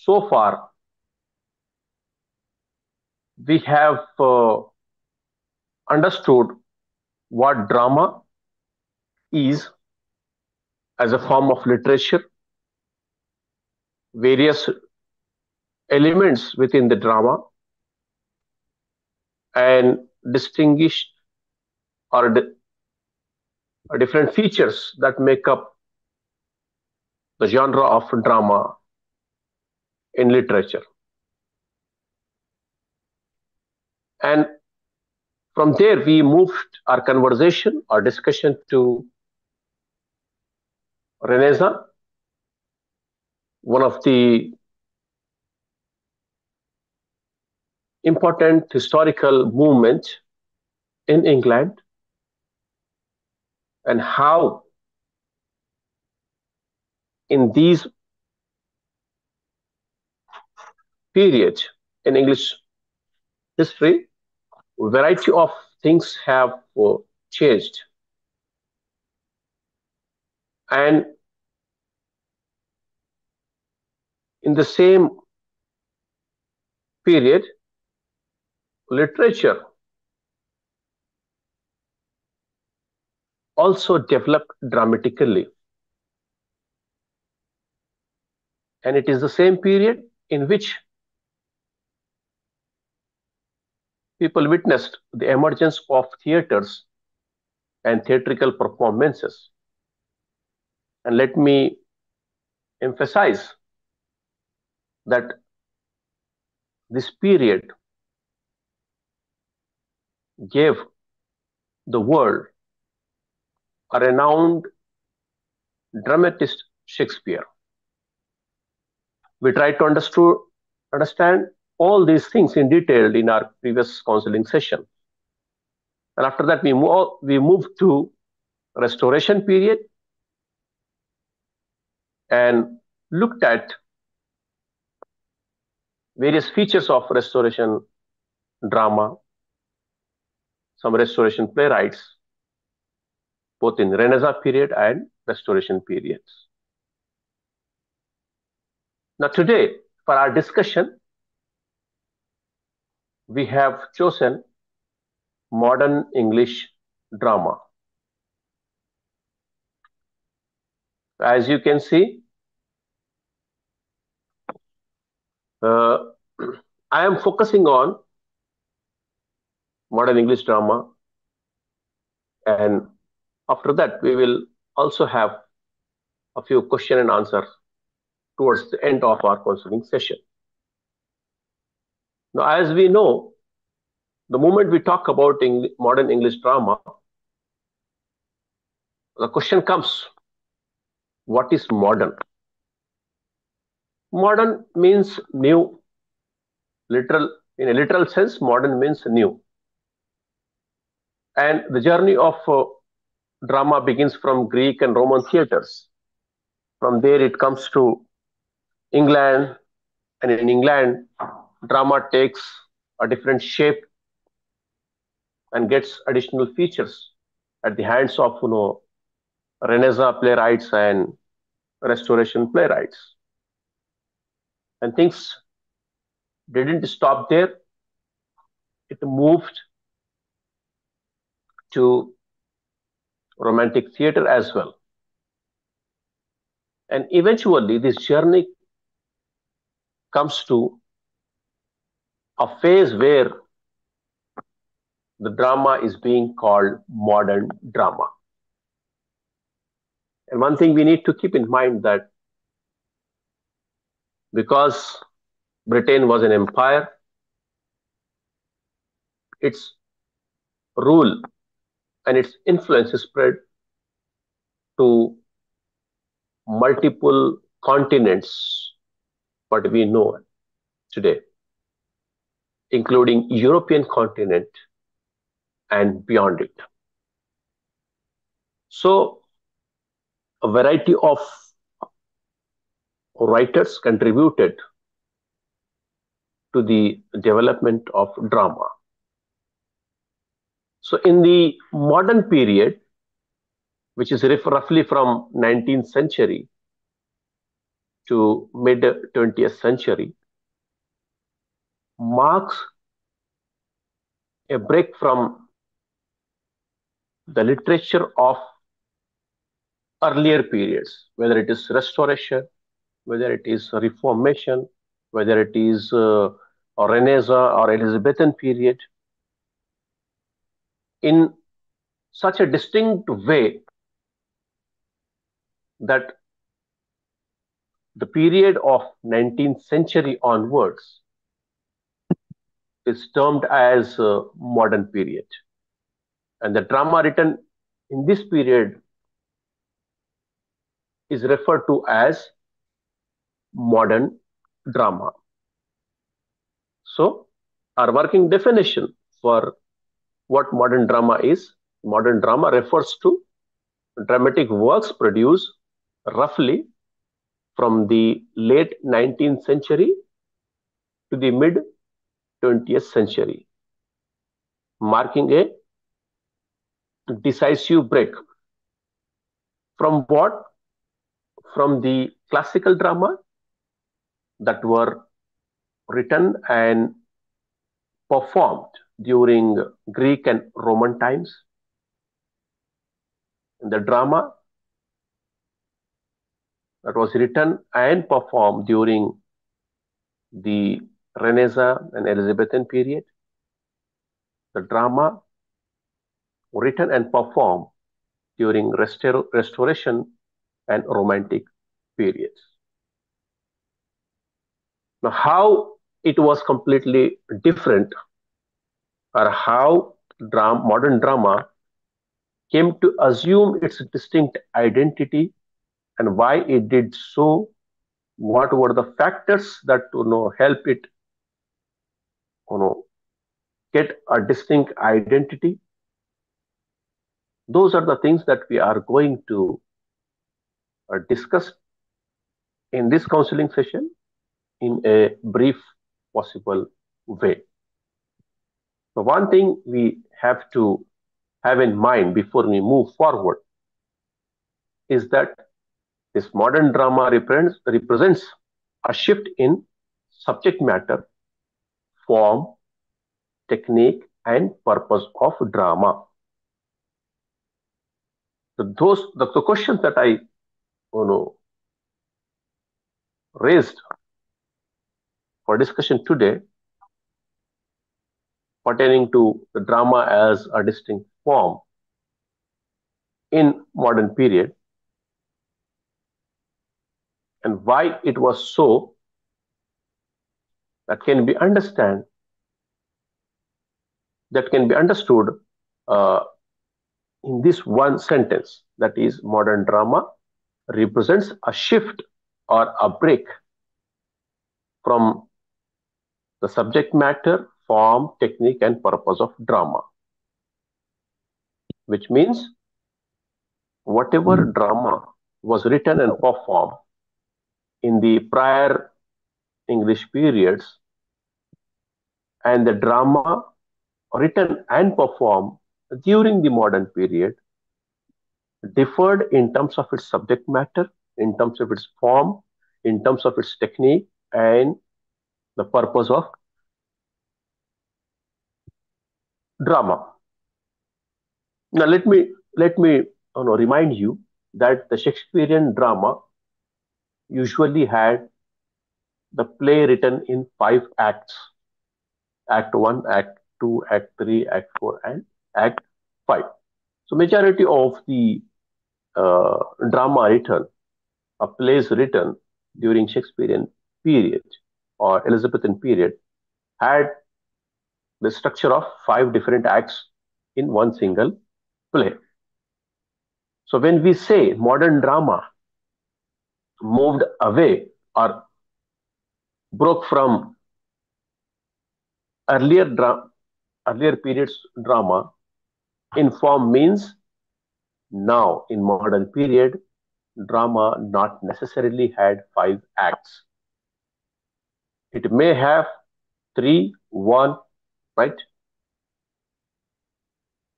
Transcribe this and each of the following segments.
so far we have understood what drama is as a form of literature, various elements within the drama, and distinguished or different features that make up the genre of drama in literature. And from there, we moved our conversation, our discussion to Renaissance, one of the important historical movements in England, and how in these periods in English history, a variety of things have changed. And in the same period, literature also developed dramatically. And it is the same period in which people witnessed the emergence of theaters and theatrical performances. And let me emphasize that this period gave the world a renowned dramatist, Shakespeare. We tried to understand all these things in detail in our previous counseling session. And after that, we moved to Restoration period and looked at various features of Restoration drama, some Restoration playwrights, both in Renaissance period and Restoration periods. Now today, for our discussion, we have chosen modern English drama. As you can see, I am focusing on modern English drama, and after that, we will also have a few question and answers towards the end of our counseling session. Now, as we know, the moment we talk about modern English drama, the question comes, what is modern? Modern means new. In a literal sense, modern means new. And the journey of drama begins from Greek and Roman theaters. From there, it comes to England, and in England, drama takes a different shape and gets additional features at the hands of Renaissance playwrights and Restoration playwrights. And things didn't stop there. It moved to Romantic theater as well. And eventually, this journey comes to a phase where the drama is being called modern drama. And one thing we need to keep in mind that because Britain was an empire, its rule and its influence spread to multiple continents, what we know today, including European continent and beyond it. So a variety of writers contributed to the development of drama. So in the modern period, which is roughly from 19th century to mid 20th century marks a break from the literature of earlier periods, whether it is Restoration, whether it is Reformation, whether it is Renaissance or Elizabethan period, in such a distinct way that the period of 19th century onwards is termed as modern period. And the drama written in this period is referred to as modern drama. So, our working definition for what modern drama is: modern drama refers to dramatic works produced roughly from the late 19th century to the mid 20th century, marking a decisive break from what? From the classical drama that were written and performed during Greek and Roman times. The drama that was written and performed during the Renaissance and Elizabethan period. The drama written and performed during Restoration and Romantic periods. Now, how it was completely different, or how modern drama came to assume its distinct identity, and why it did so, what were the factors that help it get a distinct identity. Those are the things that we are going to discuss in this counseling session in a brief possible way. So one thing we have to have in mind before we move forward is that this modern drama represents a shift in subject matter, form, technique, and purpose of drama. So the questions that I raised for discussion today pertaining to the drama as a distinct form in modern period, and why it was so, that can be understood in this one sentence, that is, modern drama represents a shift or a break from the subject matter, form, technique, and purpose of drama. Which means whatever drama was written and performed in the prior English periods, and the drama written and performed during the modern period, differed in terms of its subject matter, in terms of its form, in terms of its technique, and the purpose of drama. Now let me remind you that the Shakespearean drama usually had the play written in 5 acts: Act 1, Act 2, Act 3, Act 4, and Act 5. So majority of the drama written, plays written during Shakespearean period or Elizabethan period had the structure of 5 different acts in one single play. So when we say modern drama moved away or broke from earlier periods drama in form, means now in modern period drama not necessarily had 5 acts. It may have 3, 1, right?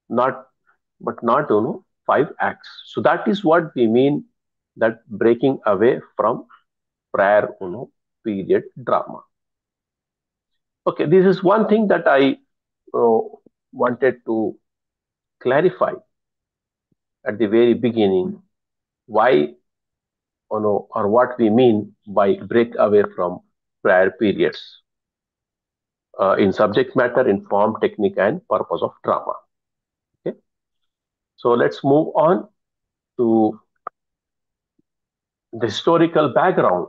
Not 5 acts. So that is what we mean, that breaking away from prior period drama. Okay, this is one thing that I wanted to clarify at the very beginning, why or what we mean by break away from prior periods in subject matter, in form, technique, and purpose of drama. Okay, so let's move on to the historical background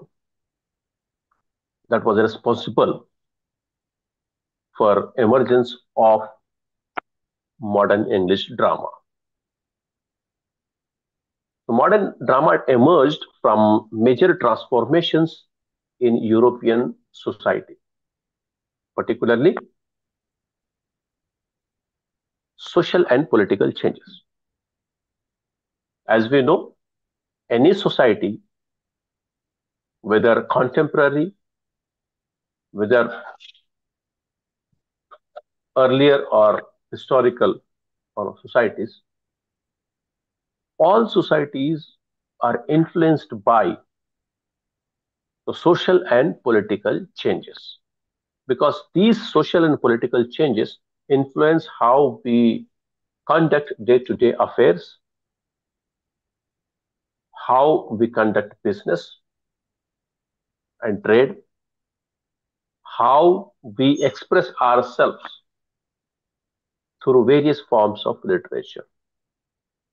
that was responsible for emergence of modern English drama. The modern drama emerged from major transformations in European society, particularly social and political changes. As we know, any society, whether contemporary, whether earlier or historical societies, all societies are influenced by the social and political changes, because these social and political changes influence how we conduct day-to-day affairs, how we conduct business and trade, how we express ourselves through various forms of literature.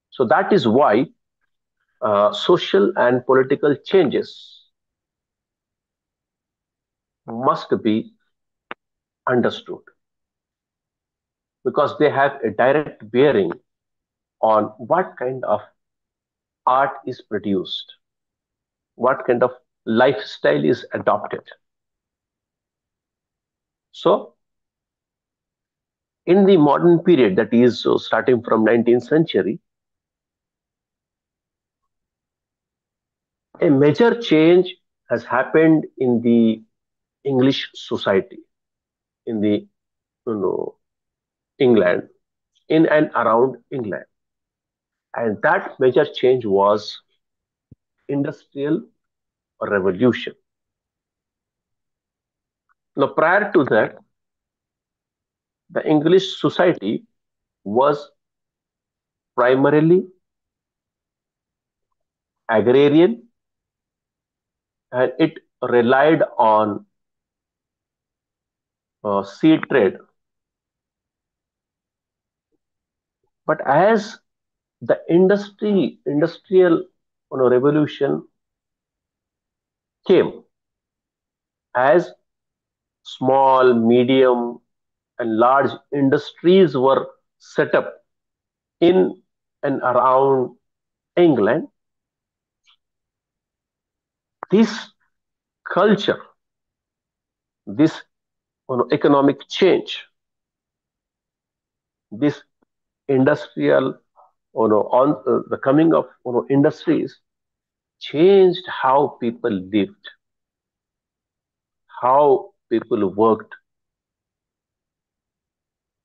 So that is why social and political changes must be understood, because they have a direct bearing on what kind of art is produced, what kind of lifestyle is adopted. So, in the modern period, that is starting from 19th century, a major change has happened in the English society, in the England, in and around England, and that major change was industrial revolution. Now, prior to that, the English society was primarily agrarian, and it relied on sea trade. But as the industrial revolution came, as small, medium, and large industries were set up in and around England, this culture, this economic change, this industrial, on the coming of industries changed how people lived, how people worked,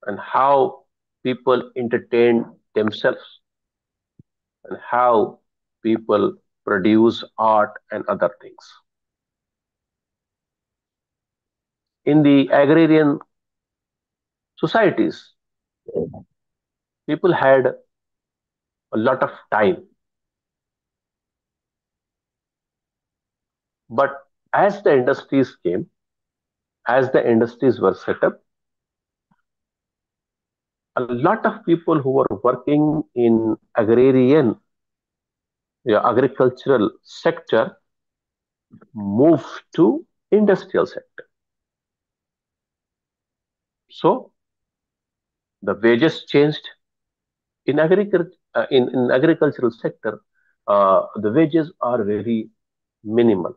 and how people entertained themselves, and how people produce art and other things. In the agrarian societies, people had a lot of time, but as the industries came, as the industries were set up, a lot of people who were working in agrarian, agricultural sector moved to industrial sector. So the wages changed in agriculture. In agricultural sector, the wages are very minimal,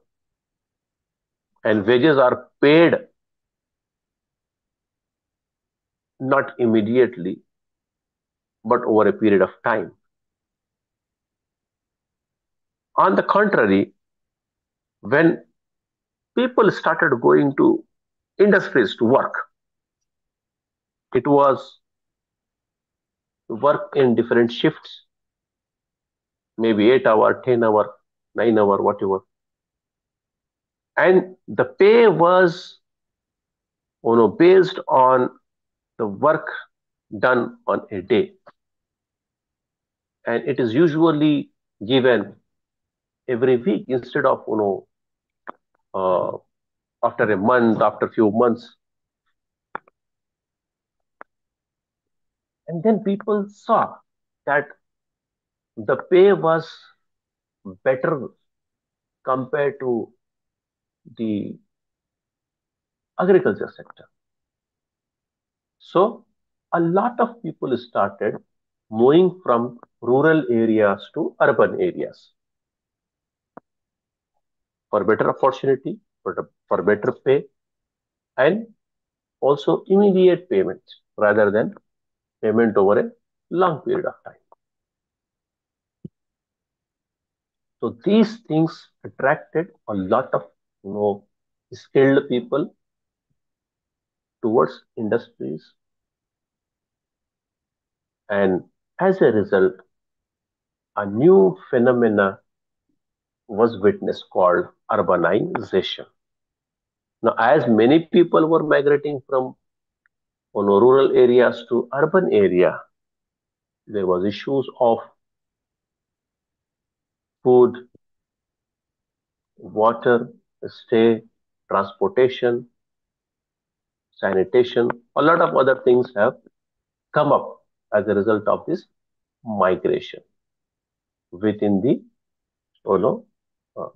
and wages are paid not immediately, but over a period of time. On the contrary, when people started going to industries to work, it was work in different shifts, maybe 8 hour, 10 hour, 9 hour, whatever. and the pay was based on the work done on a day, and it is usually given every week instead of uh, after a month, after a few months. And then people saw that the pay was better compared to the agriculture sector. So a lot of people started moving from rural areas to urban areas for better opportunity, for better pay, and also immediate payment rather than payment over a long period of time. So these things attracted a lot of you know skilled people towards industries, and as a result, a new phenomena was witnessed called urbanization. Now, as many people were migrating from rural areas to urban area, there was issues of food, water, stay, transportation, sanitation. A lot of other things have come up as a result of this migration within the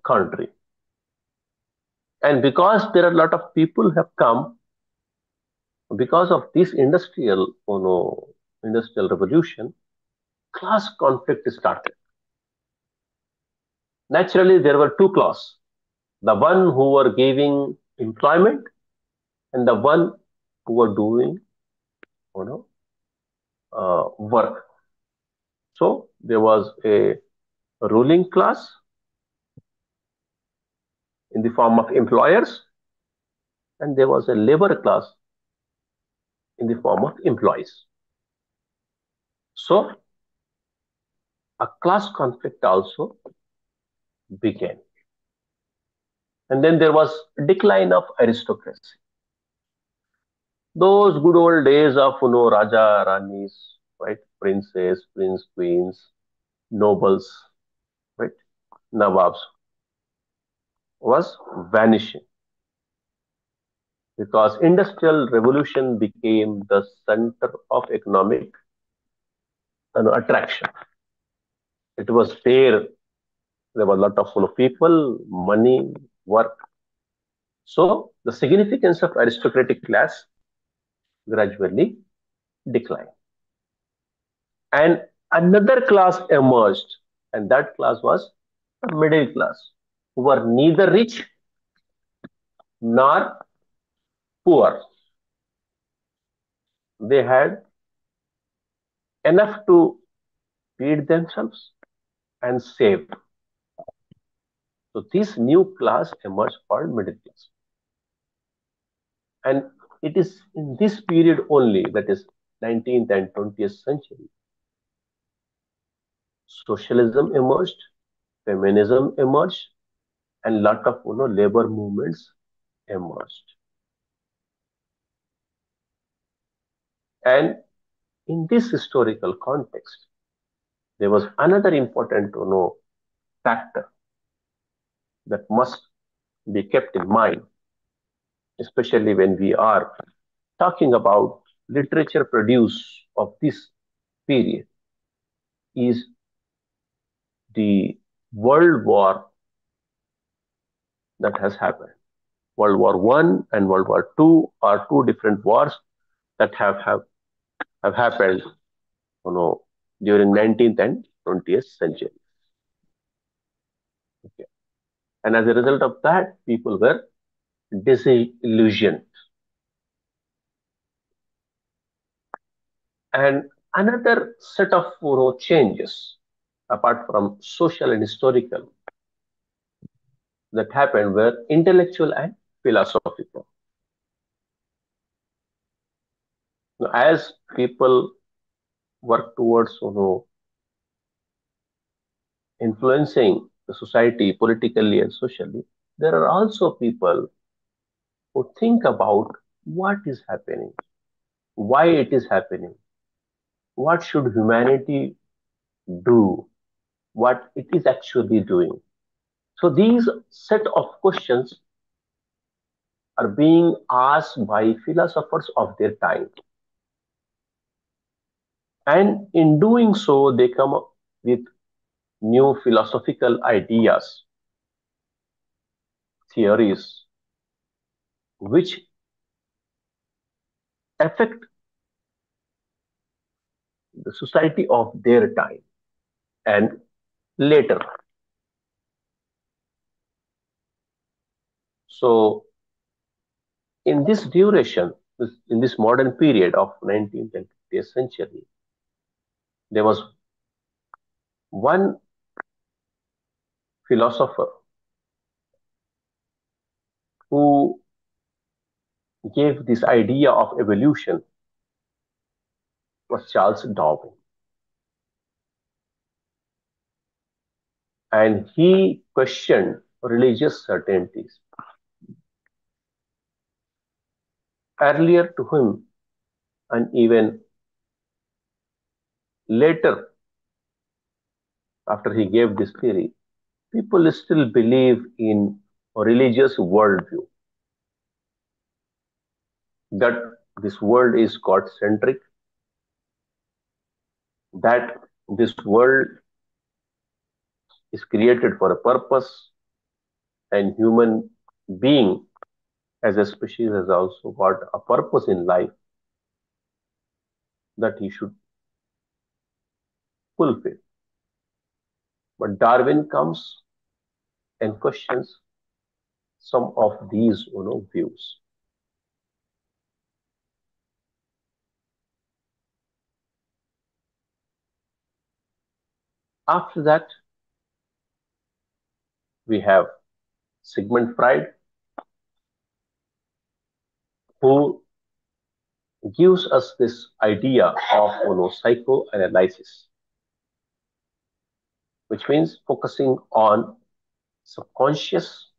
country. And because there are a lot of people have come because of this industrial revolution, class conflict started. Naturally, there were two classes: the one who were giving employment and the one who were doing you know work. So there was a ruling class in the form of employers, and there was a labor class in the form of employees. So a class conflict also began. And then there was decline of aristocracy. Those good old days of Raja, Ranis, right? Princes, prince, queens, nobles, right? Nawabs was vanishing because industrial revolution became the center of economic attraction. It was there. There were a lot of people, money, work. So the significance of aristocratic class gradually declined. And another class emerged, and that class was the middle class, who were neither rich nor poor. They had enough to feed themselves and save. So this new class emerged called middle class. And it is in this period only, that is 19th and 20th century, socialism emerged, feminism emerged, and lot of labor movements emerged. And in this historical context, there was another important factor that must be kept in mind, especially when we are talking about literature produce of this period, is the world war that has happened. World War One and World War Two are two different wars that have happened during 19th and 20th century. Okay. And as a result of that, people were disillusioned. And another set of changes, apart from social and historical, that happened were intellectual and philosophical. Now, as people work towards influencing the society politically and socially, there are also people who think about what is happening, why it is happening, what should humanity do, what it is actually doing. So these set of questions are being asked by philosophers of their time. And in doing so, they come up with new philosophical ideas, theories, which affect the society of their time and later. So, in this duration, in this modern period of 19th and 20th century, there was one philosopher who gave this idea of evolution was Charles Darwin. And he questioned religious certainties. Earlier to him, and even later after he gave this theory, people still believe in a religious worldview that this world is God centric, that this world is created for a purpose, and human being as a species has also got a purpose in life that he should fulfill. But Darwin comes and questions some of these views. After that, we have Sigmund Freud, who gives us this idea of psychoanalysis, which means focusing on subconscious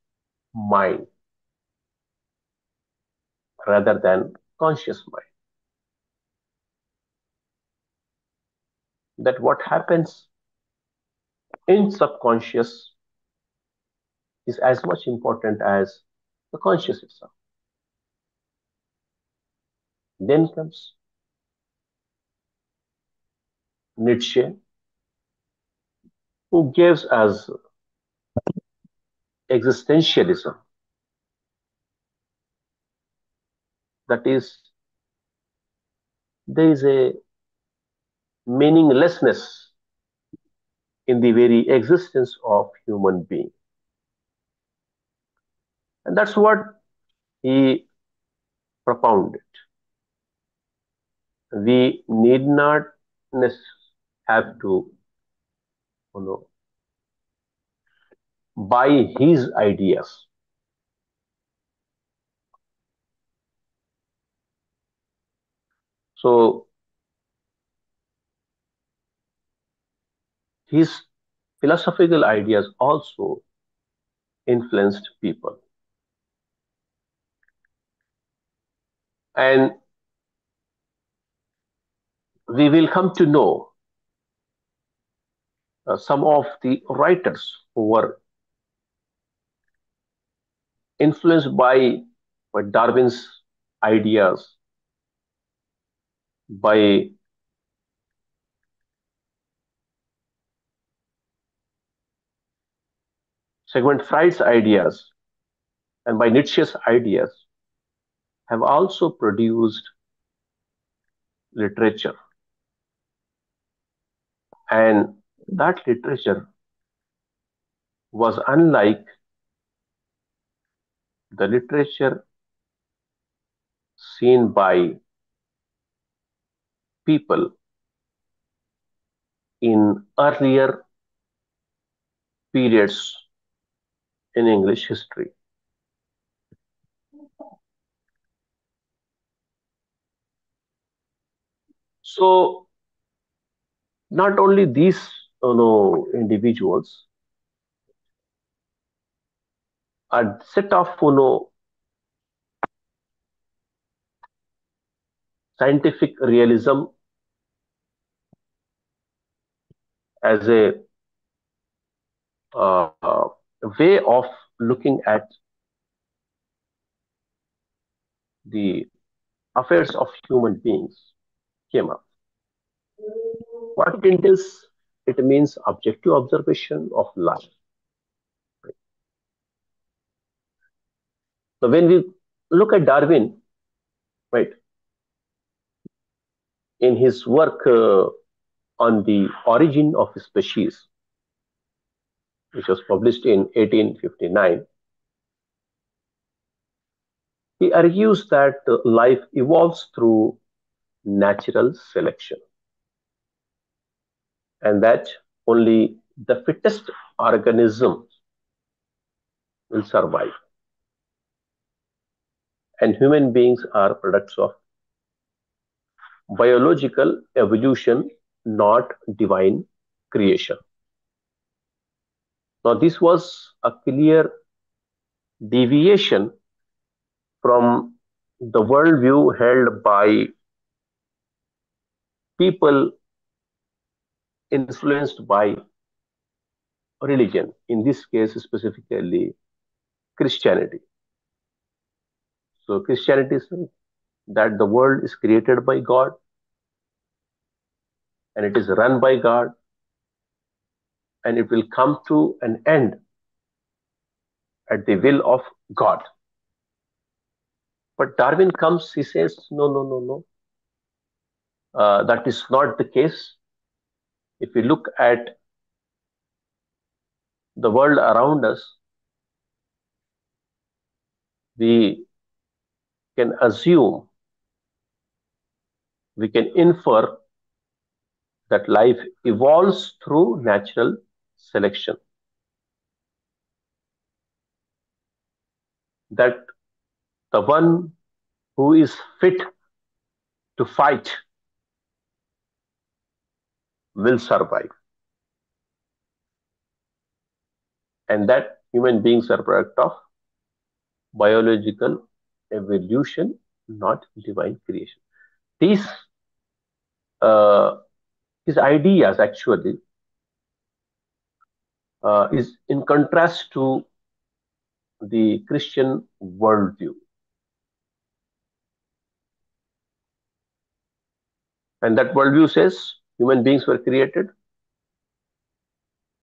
mind rather than conscious mind. That what happens in subconscious is as much important as the conscious itself. Then comes Nietzsche, who gives us existentialism, that is, there is a meaninglessness in the very existence of human being. And that's what he propounded. We need not have to you know, buy his ideas. So his philosophical ideas also influenced people. And we will come to know some of the writers who were influenced by Darwin's ideas, by Sigmund Freud's ideas, and by Nietzsche's ideas, have also produced literature. And that literature was unlike the literature seen by people in earlier periods in English history. So not only these individuals, a set of scientific realism as a uh, way of looking at the affairs of human beings came up. What it entails, it means objective observation of life. So when we look at Darwin, right, in his work on the origin of species, which was published in 1859, he argues that life evolves through natural selection and that only the fittest organisms will survive. And human beings are products of biological evolution, not divine creation. Now, this was a clear deviation from the worldview held by people influenced by religion, in this case, specifically Christianity. So, Christianity says that the world is created by God and it is run by God and it will come to an end at the will of God. But Darwin comes, he says, no, no, no, no. That is not the case. If we look at the world around us, we can assume, we can infer that life evolves through natural selection. That the one who is fit to fight will survive. And that human beings are product of biological evolution, not divine creation. These uh, his ideas actually is in contrast to the Christian worldview. And that worldview says human beings were created